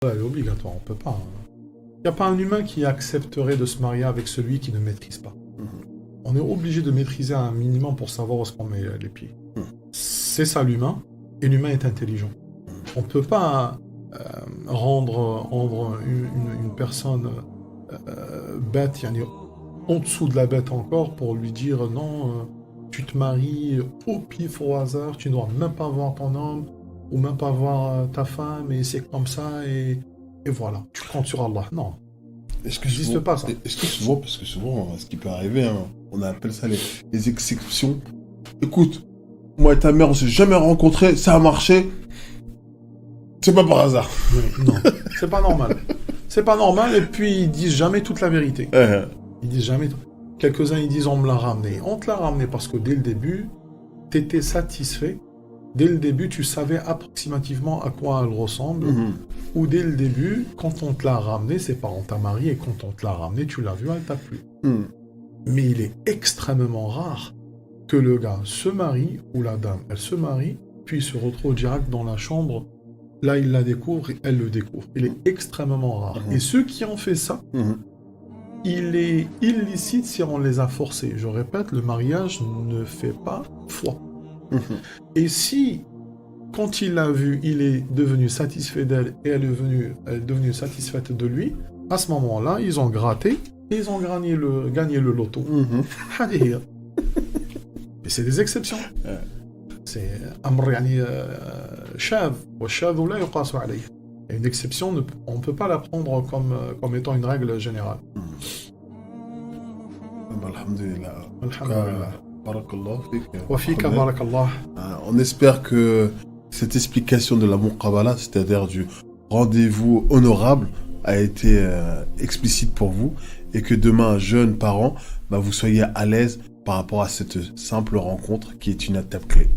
Ouais, elle est obligatoire, on peut pas. Il n'y a pas un humain qui accepterait de se marier avec celui qui ne maîtrise pas. On est obligé de maîtriser un minimum pour savoir où est-ce qu'on met les pieds. C'est ça l'humain, et l'humain est intelligent. On ne peut pas rendre une personne bête, yani, en dessous de la bête encore, pour lui dire non, tu te maries au pif au hasard, tu ne dois même pas voir ton homme, ou même pas voir ta femme, et c'est comme ça, et voilà, tu comptes sur Allah. Non, Est-ce que ça n'existe souvent, pas ça. est-ce que souvent, parce que souvent, ce qui peut arriver, hein, on appelle ça les exceptions. Écoute, moi et ta mère, on s'est jamais rencontrés, ça a marché. C'est pas par hasard. Oui, non, c'est pas normal. C'est pas normal, et puis ils disent jamais toute la vérité. Ils disent jamais. Quelques-uns ils disent on me l'a ramené. On te l'a ramené parce que dès le début, t'étais satisfait. Dès le début, tu savais approximativement à quoi elle ressemble. Ou dès le début, quand on te l'a ramené, ses parents t'a marié, et quand on te l'a ramené, tu l'as vu, elle t'a plu. Mais il est extrêmement rare que le gars se marie, ou la dame, elle se marie, puis se retrouve direct dans la chambre. Là, il la découvre et elle le découvre. Il est extrêmement rare. Et ceux qui ont fait ça, il est illicite si on les a forcés. Je répète, le mariage ne fait pas foi. Et si, quand il l'a vue, il est devenu satisfait d'elle et elle est devenue satisfaite de lui, à ce moment-là, ils ont gratté et ils ont gagné le loto. Mais c'est des exceptions. C'est amr yani shadh, wa shadhu la yuqasu alayh. Et une exception, on ne peut pas la prendre comme étant une règle générale. Alhamdulillah. Alhamdulillah. Barakallah fik. Wa fika barakallah. On espère que cette explication de la Muqabala, c'est-à-dire du rendez-vous honorable, a été explicite pour vous et que demain, jeune parent, vous soyez à l'aise par rapport à cette simple rencontre qui est une étape clé.